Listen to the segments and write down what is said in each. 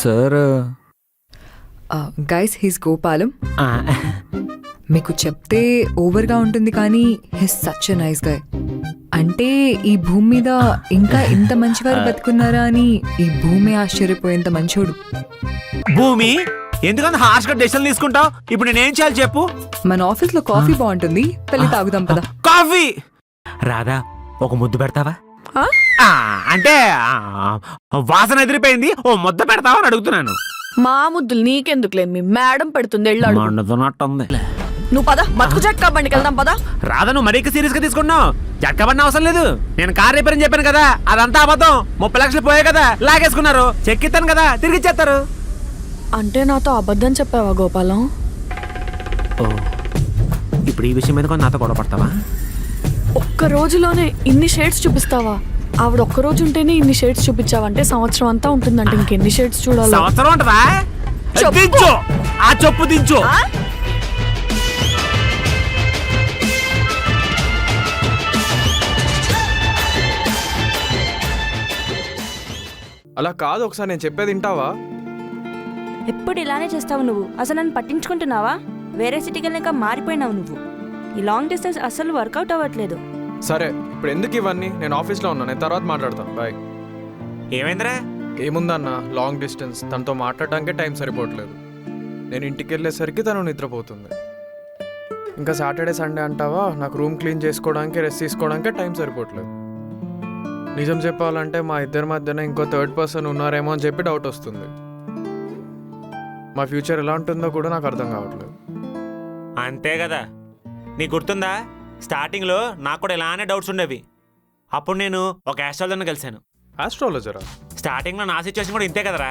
Sir guys he's Gopalam. మీకు చెప్తే ఓవర్గా ఉంటుంది కానీ his such a nice guy. అంటే ఈ భూమి మీద ఇంకా ఇంత మంచివారు బతుకున్నారా అని ఈ భూమి ఆశ్చర్యపోయేంత మంచోడు. భూమి ఎందుకంత హార్ష్ గా డెసిషన్ తీసుకుంటావు? ఇప్పుడు నేనేం చేయాలి చెప్పు? మన ఆఫీస్ లో కాఫీ బాగుంటుంది, పెళ్లి తాగుదాం పదా. కాఫీ రాదా? ఒక ముద్దు పెడతావా? అంటే వాసన ఎదిరిపోయింది, ఓ ముద్ద పెడతావా అని అడుగుతున్నాను. మా ముద్దులు నీకెందుకులే, మీ మేడం పెడుతుంది. మండుతున్నట్టుంది. నువ్వు పద, బతుకు జట్కా బండికి వెళ్దాం పదా. రాదా, నువ్వు మరీ సీరియస్ గా తీసుకున్నావు. జట్కబడిన అవసరం లేదు. నేను కార్ రిపేర్ అని చెప్పాను కదా, అదంతా అబద్ధం. 30 లక్షలు పోయాయి కదా, లాగేసుకున్నారు. చెక్ ఇస్తాను కదా, తిరిగి ఇచ్చేస్తారు. అంటే నాతో అబద్ధం చెప్పావా గోపాలం? ఓ, ఇప్పుడు ఈ విషయం మీద కొన్ని నాతో గొడవ పడతావా? ఒక్క రోజులోనే ఇన్ని షేడ్స్ చూపిస్తావా? ఆవిడ ఒక్క రోజు ఉంటేనే ఇన్ని షేడ్స్ చూపించావంటే సంవత్సరం అంతా ఉంటుందంటే ఇంకెన్ని షేడ్స్ చూడాలి? సంవత్సరం ఉంటదా? దించు ఆ చెప్పు, దించు. అలా కాదు, ఒకసారి నేను చెప్పేది వింటావా? ఎప్పుడు ఇలానే చేస్తావు నువ్వు. అసలు నన్ను పట్టించుకుంటున్నావా? వేరే సిటీకి వెళ్ళాక మారిపోయినావు నువ్వు. ఈ లాంగ్ డిస్టెన్స్ అసలు వర్కౌట్ అవ్వట్లేదు. సరే ఇప్పుడు ఎందుకు ఇవన్నీ? నేను ఆఫీస్లో ఉన్నా, నేను తర్వాత మాట్లాడతాను. బాయ్. ఏమైందిరా? ఏముందన్న, లాంగ్ డిస్టెన్స్. తనతో మాట్లాడడానికే టైం సరిపోవట్లేదు. నేను ఇంటికి వెళ్ళేసరికి తను నిద్రపోతుంది. ఇంకా సాటర్డే సండే అంటావా, నాకు రూమ్ క్లీన్ చేసుకోవడానికి, రెస్ట్ తీసుకోవడానికే టైం సరిపోవట్లేదు. నిజం చెప్పాలంటే మా ఇద్దరి మధ్యన ఇంకో థర్డ్ పర్సన్ ఉన్నారేమో అని చెప్పి డౌట్ వస్తుంది. మా ఫ్యూచర్ ఎలా ఉంటుందో కూడా నాకు అర్థం కావట్లేదు. అంతే కదా. నీకు గుర్తుందా, స్టార్టింగ్లో నాకు కూడా ఇలానే డౌట్స్ ఉండేవి. అప్పుడు నేను ఒక ఆస్ట్రాలజర్ని కలిశాను. ఆస్ట్రాలజరా? స్టార్టింగ్లో నా సిచ్యువేషన్ కూడా ఇంతే కదరా.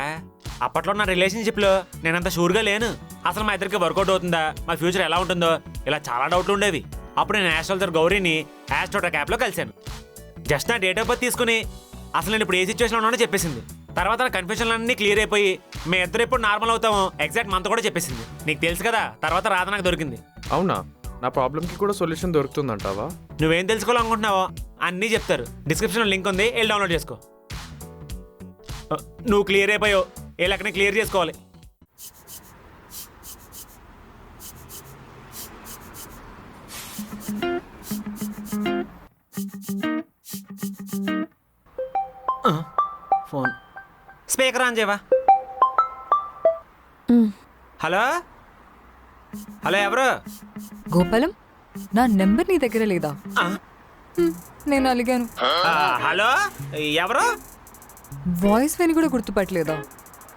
అప్పట్లో నా రిలేషన్షిప్లో నేనంత షూర్గా లేను. అసలు మా ఇద్దరికి వర్కౌట్ అవుతుందా, మా ఫ్యూచర్ ఎలా ఉంటుందో, ఇలా చాలా డౌట్లు ఉండేవి. అప్పుడు నేను ఆస్ట్రాలజర్ గౌరీని ఆస్ట్రోటెక్ యాప్లో కలిశాను. జస్ట్ నా డేట్ ఆఫ్ బర్త్ తీసుకుని అసలు నేను ఇప్పుడు ఏ సిచ్యువేషన్లో ఉన్నానో చెప్పేసింది. తర్వాత నా కన్ఫ్యూజన్లన్నీ క్లియర్ అయిపోయి మేము ఇద్దరు ఎప్పుడు నార్మల్ అవుతామో ఎగ్జాక్ట్ మంత్ కూడా చెప్పేసింది. నీకు తెలుసు కదా, తర్వాత రాధ నాకు దొరికింది. అవునా? నా ప్రాబ్లంకి కూడా సొల్యూషన్ దొరుకుతుందంటావా? నువ్వేం తెలుసుకోవాలనుకుంటున్నావో అన్నీ చెప్తారు. డిస్క్రిప్షన్లో లింక్ ఉంది, వెళ్ళి డౌన్లోడ్ చేసుకో. నువ్వు క్లియర్ అయిపోయావు, ఏ లెక్కనే క్లియర్ చేసుకోవాలి. ఫోన్ స్పీకర్ ఆన్ చేయవా? హలో హలో, ఎవరు? గోపాలం, నా నెంబర్ నీ దగ్గర లేదా? నేను అలిగాను. హలో, ఎవరు? వాయిస్ విని కూడా గుర్తుపట్టలేదా?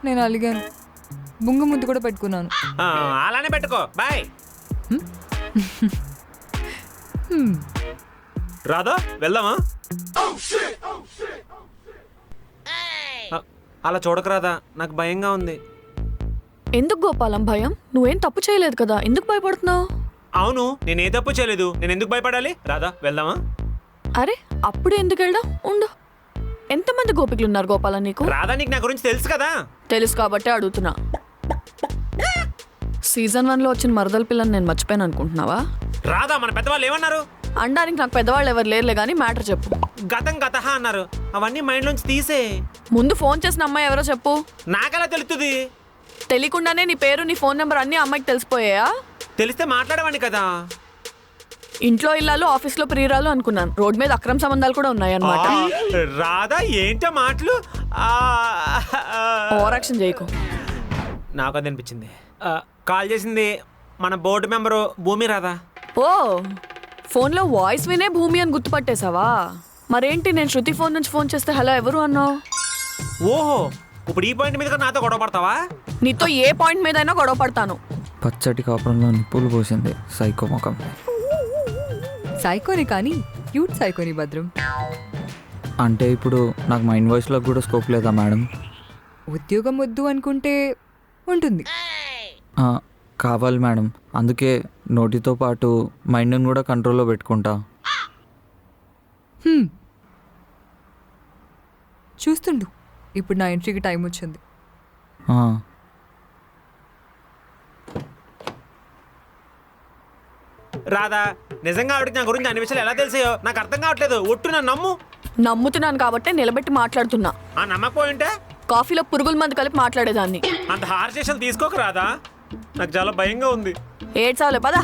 నేను అలిగాను. బుంగ ముద్దు కూడా పెట్టుకున్నాను. అలానే పెట్టుకో. బాయ్. రాదా, వెళ్దామా? అలా చూడకరాదా, నాకు భయంగా ఉంది. ఎందుకు గోపాలం భయం? నువ్వేం తప్పు చేయలేదు కదా, ఎందుకు భయపడుతున్నావు? అవును, నేనే తప్పు చేయలేదు, నేను ఎందుకు భయపడాలి? రాదా, వెళ్దామా? అరే అప్పుడు ఎందుకు వెళ్దాం, ఉండు. ఎంతమంది గోపికలు ఉన్నారు గోపాలం నీకు? రాదా, నీకు నా గురించి తెలుసు కదా. తెలుసు కాబట్టే అడుగుతున్నా. సీజన్ 1లో వచ్చిన మరదల పిల్లని నేను మర్చిపోయాను అనుకుంటున్నావా? రాదా, మన పెద్దవాళ్ళు ఏమన్నారు? అనడానికి నాకు పెద్దవాళ్ళు ఎవరు లేరులే కానీ మ్యాటర్ చెప్పు. గతం గతహ అన్నారు, అవన్నీ మైండ్ నుంచి తీసే. ముందు ఫోన్ చేసిన అమ్మాయి ఎవరో చెప్పు. నాకెలా తెలుస్తుంది? తెలియకుండానే నీ పేరు, నీ ఫోన్ నెంబర్ అన్నీ అమ్మాయికి తెలిసిపోయాయా? తెలిస్తే మాట్లాడేవాడిని కదా. ఇంట్లో ఇల్లాలు, ఆఫీస్లో ప్రియురాలు అనుకున్నాను. రోడ్ మీద అక్రమ సంబంధాలు కూడా ఉన్నాయి అన్నమాట. రాదా, ఏంటో మాటలు? ఓవరాక్షన్ చేయకు. నాకు అది అనిపించింది. కాల్ చేసింది మన బోర్డు మెంబరు భూమి. రాదా? ఓ, ఫోన్లో వాయిస్ వినే భూమి అని గుర్తుపట్టేశావా? మరేంటి, నేను శృతి ఫోన్ నుంచి ఫోన్ చేస్తే హలో ఎవరు అన్నావు? ఓహో, ఇప్పుడు ఈ పాయింట్ మీద నాతో గొడవ పడతావా? నీతో ఏ పాయింట్ మీద అయినా గొడవ పడతాను. పచ్చటి కాపురంలో నిప్పులు పోసింది సైకో ముఖం. సైకోని కానీ క్యూట్ సైకోని భద్రం. అంటే ఇప్పుడు నాకు మైండ్ వాయిస్లో కూడా స్కోప్ లేదా మేడం? ఉద్యోగం వద్దు అనుకుంటే ఉంటుంది. కావాలి మేడం, అందుకే నోటితో పాటు మైండ్ని కూడా కంట్రోల్లో పెట్టుకుంటా. చూస్తుండు, ఇప్పుడు నా ఎంట్రీకి టైం వచ్చింది. రాదా, నిజంగా ఆవిడకి నా గురించి అన్ని విషయాలు ఎలా తెలిసాయో నాకు అర్థం కావట్లేదు. ఒట్టు నన్ను నమ్ము. నమ్ముతున్నాను కాబట్టే నిలబెట్టి మాట్లాడుతున్నా. ఆ నమ్మకపోయింటే కాఫీలో పురుగుల మందు కలిపి మాట్లాడేదాన్ని. అంత హార్ చేసిన తీసుకోక రాదా? నాకు చాలా భయంగా ఉంది. ఏడ్చావులే పదా.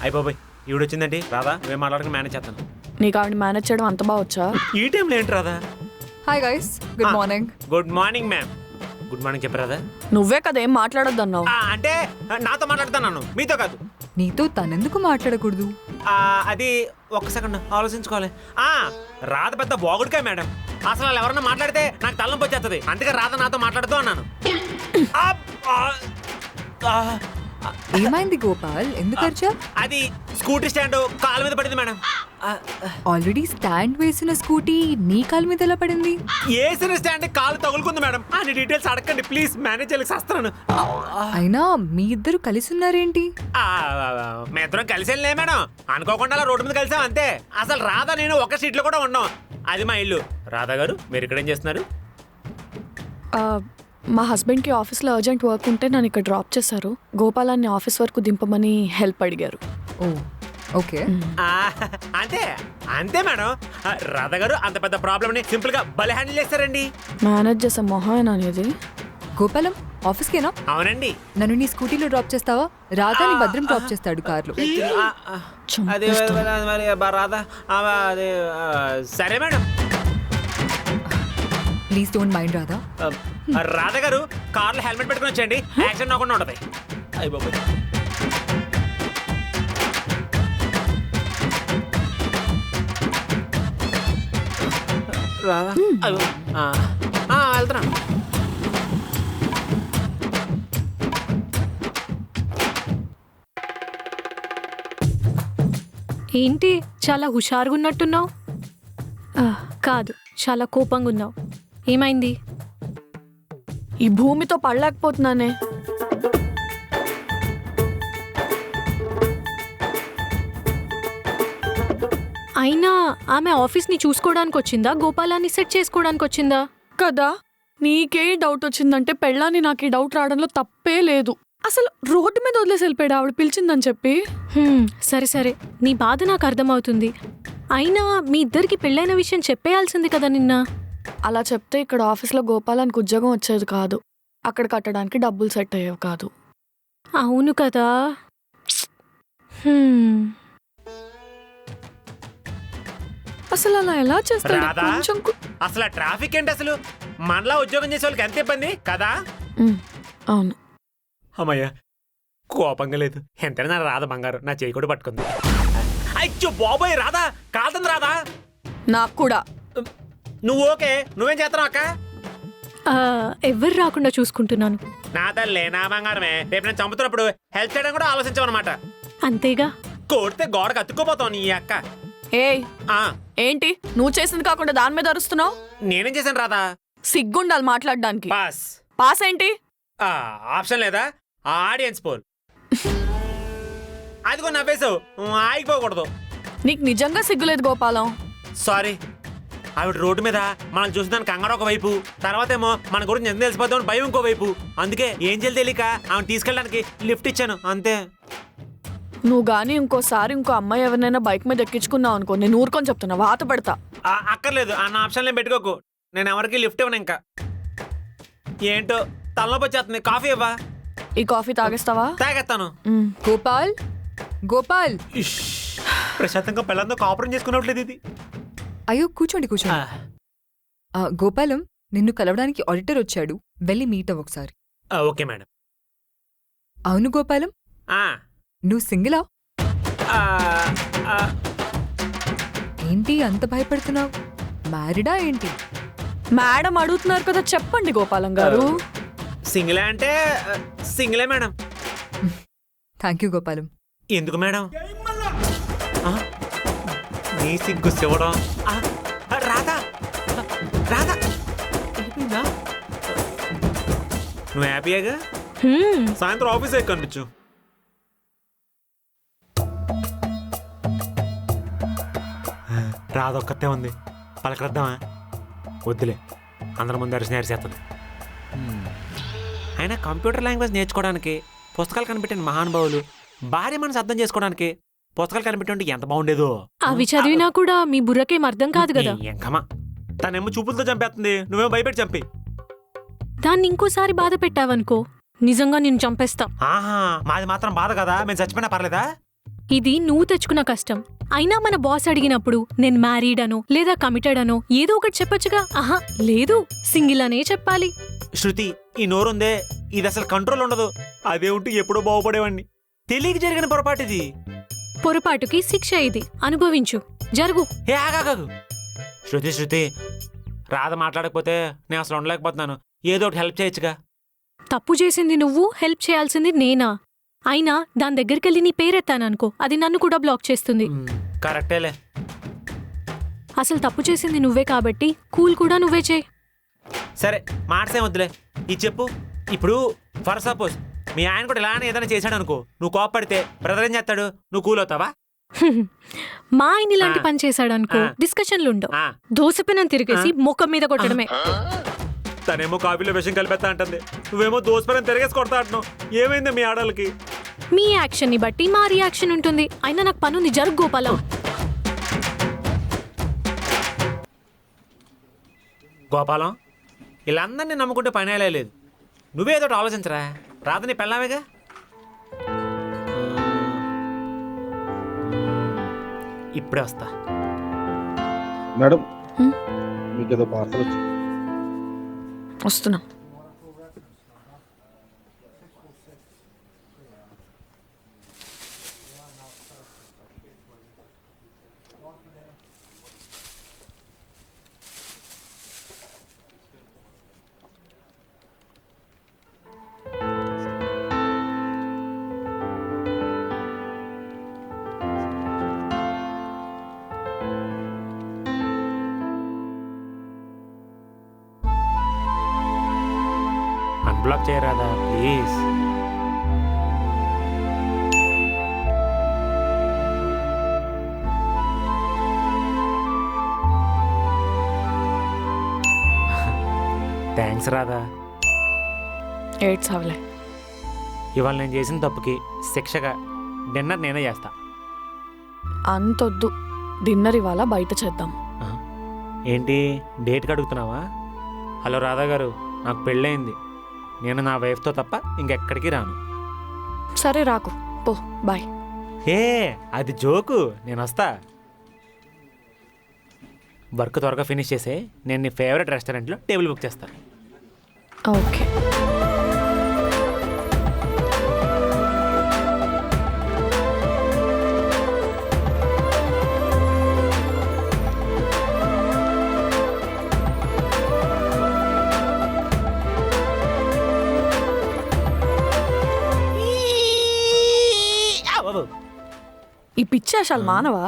అయిపోయి ఈవిడ వచ్చిందండి రాదా, మేము మాట్లాడుకుని మేనేజ్ చేస్తాను. నీకు ఆవిడ మేనేజ్ చేయడం అంత బాగా వచ్చా? ఈ టైంలో ఏంటి రాదా? Hi guys, good morning. Good morning ma'am. Good morning చెప్పరాదా? నువ్వే కదా ఏం మాట్లాడొద్దు అన్నావు. అంటే నాతో మాట్లాడుతున్నాను, మీతో కాదు. నీతో తనెందుకు మాట్లాడకూడదు? అది ఒక్క సెకండ్ ఆలోచించుకోవాలి. రాధ పెద్ద బాగుడికాయ మేడం. అసలు వాళ్ళు ఎవరన్నా మాట్లాడితే నాకు తలనొప్పి వచ్చేస్తుంది. అందుకే రాధ నాతో మాట్లాడుతూ అన్నాను. ఏమైంది గోపాల్, ఎందుకు అరిచా? అది స్కూటీ స్టాండ్ కాలు మీద పడింది మేడం. ఆల్రెడీ స్టాండ్ వేసిన స్కూటీ నీ కాలు మీద ఎలా పడింది? వేసిన స్టాండ్ కాలు తగులుకుంది మేడం. అన్ని డీటెయిల్స్ అడగండి ప్లీజ్, మేనేజ్ చేయలేక వస్తున్నాను. అయినా మీ ఇద్దరు కలిసి ఉన్నారేంటి? మీ ఇద్దరం కలిసి వెళ్ళలే మేడం, అనుకోకుండా అలా రోడ్డు మీద కలిసాం అంతే. అసలు రాధా నేను ఒక సీట్ లో కూడా ఉన్నాం. అది మా ఇల్లు. రాధా గారు మీరు ఇక్కడ ఏం చేస్తున్నారు? మా హస్బెండ్కి ఆఫీస్లో అర్జెంట్ వర్క్ ఉంటే నన్ను ఇక్కడ డ్రాప్ చేశారు. గోపాలాన్ని ఆఫీస్ వరకు దింపమని హెల్ప్ అడిగారు. ఓ ఓకే. అంతే అంతే మేడం. రాధా గారు అంత పెద్ద ప్రాబ్లమ్ ని సింపుల్ గా భలే హ్యాండిల్ చేస్తారండి. మేనేజ్ చేసే మొహం అనేది. గోపాలం ఆఫీస్కేనా? అవునండి. నన్ను నీ స్కూటీలో డ్రాప్ చేస్తావా? రాధాని భద్రం డ్రాప్ చేస్తాడు కార్లో. అదే మరి రాధా అదే సరే madam. Please don't mind Radha. Radha గారు కార్లో హెల్మెట్ పెట్టుకుని వచ్చేయండి, యాక్సిడెంట్ అవ్వకుండా ఉంటుంది. అయ్యి బాబు రాధా వెళ్తున్నా. ఏంటి చాలా హుషారుగా ఉన్నట్టున్నావు? కాదు, చాలా కోపంగా ఉన్నావు. ఏమైంది? ఈ భూమితో పడలేకపోతున్నానే. అయినా ఆమె ఆఫీస్ని చూసుకోవడానికి వచ్చిందా, గోపాలాన్ని సెట్ చేసుకోవడానికి వచ్చిందా? కదా, నీకే డౌట్ వచ్చిందంటే పెళ్ళాన్ని నాకు ఈ డౌట్ రావడంలో తప్పే లేదు. అసలు రోడ్డు మీద వదిలేసి వెళ్ళిపోయాడు ఆవిడ పిలిచిందని చెప్పి. సరే సరే, నీ బాధ నాకు అర్థమవుతుంది. అయినా మీ ఇద్దరికి పెళ్ళైన విషయం చెప్పేయాల్సింది కదా నిన్న. అలా చెప్తే ఇక్కడ ఆఫీస్లో గోపాలానికి ఉద్యోగం వచ్చేది కాదు, అక్కడ కట్టడానికి డబ్బులు సెట్ అయ్యేవి కాదు. అవును కదా. అసలు అలా ఎలా చేస్తాడు? రాధా, కొంచెం అసలు ట్రాఫిక్ ఏంటి అసలు? మనలా ఉద్యోగం చేసే వాళ్ళకి ఎంత ఇబ్బంది కదా. అవును. అమ్మయ్య కోపంగా లేదు. ఎంతైనా నా రాధ బంగారు, నా చేయి కూడా పట్టుకుంది. అయ్యో బాబోయ్ రాధా, కాదంది రాధా. నాకు కూడా. నువ్వు ఓకే, నువ్వేం చేస్తున్నావు అక్క? ఎవరు రాకుండా చూసుకుంటున్నాను. నా తల్లే నా బంగారమే. రేపు నేను చంపుతున్నప్పుడు హెల్ప్ చేయడం కూడా ఆలోచించామన్నమాట. అంతేగా. కొడితే గోడకు అతుక్కుపోతావు నీ అక్క. ఏయ్ ఏంటి నువ్వు చేసింది కాకుండా దాని మీద అరుస్తున్నావు? నేనేం చేశాను రాధా? సిగ్గుండాలి మాట్లాడడానికి. పాస్. పాస్ ఏంటి? ఆప్షన్ లేదా? Audience poll. అదిగో నవ్వేసావు, ఆగిపోకూడదు. నీకు నిజంగా సిగ్గులేదు గోపాలం. సారీ. ఆవిడ రోడ్డు మీద మనల్ని చూసిన కంగారు ఒకవైపు, తర్వాత ఏమో మన గురించి ఎంత తెలిసిపోతామని భయం ఇంకోవైపు. అందుకే ఏం చేయాలి తెలియక ఆమెను తీసుకెళ్ళడానికి లిఫ్ట్ ఇచ్చాను అంతే. నువ్వు గానీ ఇంకోసారి ఇంకో అమ్మాయి ఎవరినైనా బైక్ మీద ఎక్కించుకున్నావు అనుకో, నేను ఊరుకొని చెప్తున్నా, వాత పెడతా. అక్కర్లేదు అన్న ఆప్షన్లే పెట్టుకోకు. నేను ఎవరికి లిఫ్ట్ ఇవ్వను ఇంకా. ఏంటో తలనొప్పి వచ్చేస్తుంది. కాఫీ ఇవ్వా? ఈ కాఫీ తాగేస్తావా? తాగేస్తాను. గోపాల్ గోపాల్. ప్రశాంతంగా పిల్లలతో కాపురం చేసుకున్నట్లేదు ఇది. అయ్యో కూర్చోండి కూర్చోండి. గోపాలం, నిన్ను కలవడానికి ఆడిటర్ వచ్చాడు, వెళ్ళి మీట్ అవ్వు ఒకసారి. Okay madam. అవును గోపాలం, నువ్వు సింగిలా? ఏంటి అంత భయపడుతున్నావు? మ్యారీడా ఏంటి? మేడం అడుగుతున్నారు కదా, చెప్పండి గోపాలం గారు. సింగిలే అంటే సింగిలే మేడం. Thank you Gopalam. ఎందుకు మేడం? నీ సిగ్గు శివడం. రాధా రాధా వెళ్ళిపోయిందా? నువ్వు హ్యాపీగా సాయంత్రం ఆఫీస్ ఎక్కడ కనిపించు. రాధ ఒక్కతే ఉంది, పలకరద్దామా? వద్దులే, అందరి ముందు అరిచేస్తుంది. అయినా కంప్యూటర్ లాంగ్వేజ్ నేర్చుకోవడానికి పుస్తకాలు కనిపెట్టిన మహానుభావులు భార్య మనసు అర్థం చేసుకోవడానికి పుస్తకాలు కనిపెట్టుంటే ఎంత బాగుండేదో. అవి చదివినా కూడా మీ బుర్రకేం అర్థం కాదు కదా. ఎంకమ్మా తనేమో చూపులతో చంపేస్తుంది, నువ్వేమో భయపెట్టి చంపి. దాన్ని ఇంకోసారి బాధ పెట్టావనుకో నిజంగా నిన్ను చంపేస్తా. ఆహా, మాది మాత్రం బాధ కదా, మేము చచ్చిపోయినా పర్లేదా? ఇది నువ్వు తెచ్చుకున్న కష్టం. అయినా మన బాస్ అడిగినప్పుడు నేను మ్యారీడ్ అనో లేదా కమిటెడ్ అనో ఏదో ఒకటి చెప్పొచ్చుగా. ఆహా లేదు, సింగిల్ అనే చెప్పాలి. శృతి, ఈ నోరుందే ఇది అసలు కంట్రోల్ ఉండదు. అదే ఉంటూ ఎప్పుడో బాగుపడేవాడిని. తెలియక జరిగిన పొరపాటు ఇది. పొరపాటుకి శిక్ష ఇది, అనుభవించు. జరుగు. ఏ ఆగాగు. శృతి రాధ మాట్లాడకపోతే నేను అసలు ఉండలేకపోతున్నాను. ఏదో ఒకటి హెల్ప్ చేయొచ్చుగా. తప్పు చేసింది నువ్వు, హెల్ప్ చేయాల్సింది నేనా? అయినా దాని దగ్గరికెళ్ళి నీ పేరెత్తాననుకో అది నన్ను కూడా బ్లాక్ చేస్తుంది. కరెక్టేలే. అసలు తప్పు చేసింది నువ్వే కాబట్టి కూల్ కూడా నువ్వే చేయి. సరే మాటసేం వద్దులే, ఇది చెప్పు. ఇప్పుడు ఫర్ సపోజ్ మీ ఆయన కూడా ఇలానే ఏదైనా చేశాడు అనుకో, నువ్వు కోపడితే బ్రదర్ ఏం చేస్తాడు? నువ్వు కూల్ అవుతావా? మా ఆయన ఇలాంటి పని చేశాడనుకో డిస్కషన్లు ఉండవు. దోసపెనం తిరిగేసి ముఖం మీద కొట్టడమే. తనేమో కాఫీలో విషయం కలిపేస్తా అంటుంది, నువ్వేమో దోసపరం తిరిగేసి కొడతా అంటున్నావు. ఏమైంది మీ ఆడలకి? మీ యాక్షన్ ని బట్టి మా రియాక్షన్ ఉంటుంది. అయినా నాకు పనుంది, జరుగు గోపాలం. గోపాలం, వీళ్ళందరినీ నమ్ముకుంటే పని లేదు. నువ్వేదో ఒకటి ఆలోచించరా. రాధ నీ పెళ్ళామేగా. ఇప్పుడే వస్తా. మేడం మీకు ఏదో పార్సల్ వచ్చింది. వస్తున్నా. అన్బ్లాక్ చేయరాదా ప్లీజ్? థ్యాంక్స్ రాధా. ఎయిట్స్ అవలే. ఇవాళ నేను చేసిన తప్పుకి శిక్షగా డిన్నర్ నేనే చేస్తా. అంతొద్దు, డిన్నర్ ఇవాళ బయట చేద్దాం. ఏంటి డేట్కి అడుగుతున్నావా? హలో రాధా గారు, నాకు పెళ్ళయింది. నేను నా వైఫ్తో తప్ప ఇంకెక్కడికి రాను. సరే రాకు, పో, బాయ్. ఏ అది జోకు, నేను వస్తా. వర్క్ త్వరగా ఫినిష్ చేసే, నేను నీ ఫేవరెట్ రెస్టారెంట్లో టేబుల్ బుక్ చేస్తాను. ఓకే. ఈ పిచ్చి అసలు మానవా?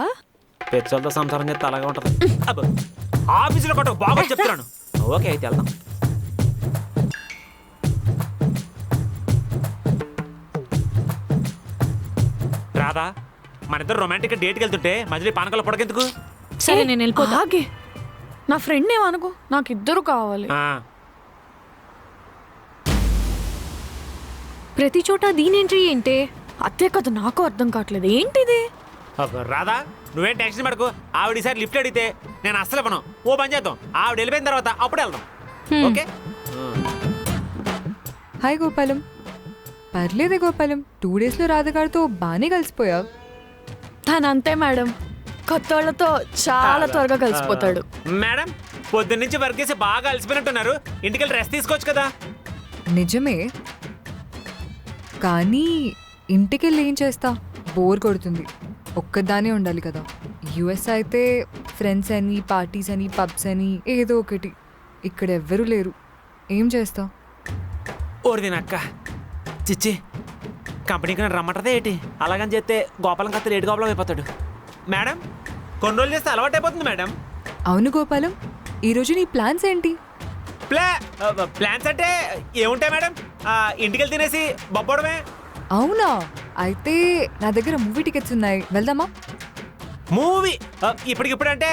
పెచ్చలతో సంసారం చేస్తే అలాగే ఉంటుంది. ఆఫీసులో కొట్ట బాగా చెప్తున్నాను. ఓకే అయితే వెళ్దాం. రాధా, మన ఇద్దరు రొమాంటిక్ డేట్కి వెళ్తుంటే మధ్యలో పానకాల పొడకెందుకు? సరే నేను వెళ్ళిపోతా. ఆగే, నా ఫ్రెండ్ ఏమనుకో, నాకు ఇద్దరు కావాలి. ప్రతి చోట దీని ఎంట్రీ ఏంటే? అదే కదా నాకు అర్థం కావట్లేదు, ఏంటిది? రాధా నువ్వేం టెన్షన్ పడకు. ఆవిడ ఈసారి లిఫ్ట్ అడిగితే నేను అస్సలు ఇవ్వను. ఓ పని చేద్దాం, ఆవిడ వెళ్ళిపోయిన తర్వాత అప్పుడే వెళ్దాం. ఓకే. హాయ్ గోపాలం. పర్లేదే గోపాలం, 2 డేస్లో రాధగారితో బాగానే కలిసిపోయావు. తనంతే మేడం, కొత్త వాళ్ళతో చాలా త్వరగా కలిసిపోతాడు. మేడం, పొద్దున్నుంచి వర్క్ చేసి బాగా అలసిపోయినట్టున్నారు. ఇంటికెళ్ళి రెస్ట్ తీసుకోవచ్చు కదా. నిజమే, కానీ ఇంటికెళ్ళి ఏం చేస్తా, బోర్ కొడుతుంది. ఒక్కదానే ఉండాలి కదా. యుఎస్ అయితే ఫ్రెండ్స్ అని, పార్టీస్ అని, పబ్స్ అని ఏదో ఒకటి. ఇక్కడ ఎవ్వరూ లేరు, ఏం చేస్తా? ఓరిదినక్క చిచ్చి, కంపెనీకి నన్ను రమ్మంటదే ఏంటి? అలాగని చేస్తే గోపాలం కాస్త లేట్ గోపాలం అయిపోతాడు. మేడం, కొన్ని రోజులు చేస్తే అలవాటు అయిపోతుంది మేడం. అవును గోపాలం, ఈరోజు నీ ప్లాన్స్ ఏంటి? ప్లాన్స్ అంటే ఏముంటాయి మేడం? ఇంటికెళ్ళి తినేసి బొబ్బడమే. అవునా, అయితే నా దగ్గర మూవీ టికెట్స్ ఉన్నాయి, వెళ్దామా? మూవీ ఇప్పటికిప్పుడంటే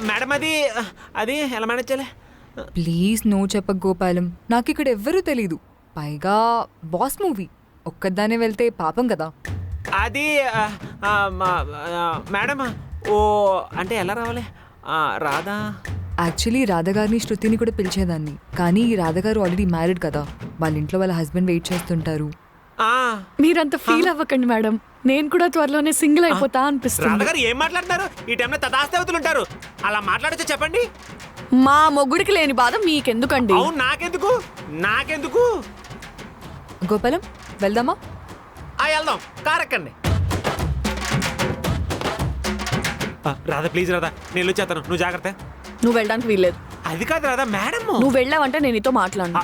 మేడం అది ఎలా మేనేజ్ చేయాలి? ప్లీజ్ నో చెప్పక గోపాలం, నాకు ఇక్కడ ఎవ్వరూ తెలీదు. పైగా బాస్ మూవీ, ఒక్కదానే వెళ్తే పాపం కదా. అది మేడం ఓ అంటే ఎలా రావాలి రాధా యాక్చువల్లీ రాధగారిని శృతిని కూడా పిలిచేదాన్ని, కానీ రాధగారు ఆల్రెడీ మ్యారీడ్ కదా, వాళ్ళ ఇంట్లో వాళ్ళ హస్బెండ్ వెయిట్ చేస్తుంటారు. మీరంత ఫీల్ అవ్వకండి మేడం, నేను కూడా త్వరలోనే సింగిల్ అయిపోతా అనిపిస్తుంది. రాధగారు ఏం మాట్లాడుతున్నారు? ఈ టైంలో తదాస్తవతులు ఉంటారు, అలా మాట్లాడొచ్చు చెప్పండి. మా మొగుడికి లేని బాధ మీకెందుకండి? అవును నాకెందుకు గోపాలం వెళ్దామా? వెళ్దాం, కార్ ఎక్కండి. రాధా ప్లీజ్ రాధా, నేను వచ్చేస్తాను, నువ్వు జాగ్రత్త. నువ్వు వెళ్ళడానికి వీల్లేదు. అది కాదు రాధా, మేడం నువ్వు వెళ్ళావంటే నేను నీతో మాట్లాడను.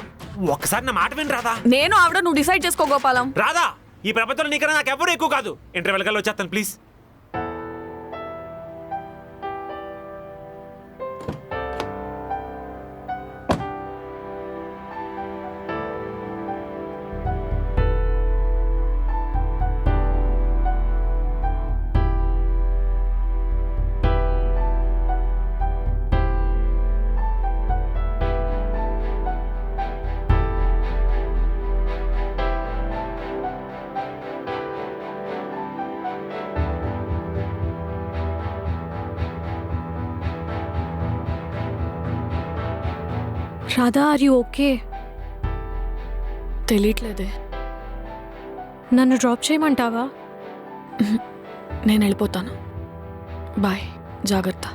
ఒక్కసారి నా మాట విని రాధా. నేను ఆవిడ నువ్వు డిసైడ్ చేసుకో గోపాలం. రాధా ఈ ప్రపంచంలో నీకన్నా నాకు ఎవరు ఎక్కువ కాదు. ఇంటర్వెల్ కల్లా వచ్చేస్తాను please. Radha are you okay? తెలియట్లేదే. నన్ను డ్రాప్ చేయమంటావా? నేను వెళ్ళిపోతాను. బాయ్, జాగ్రత్త.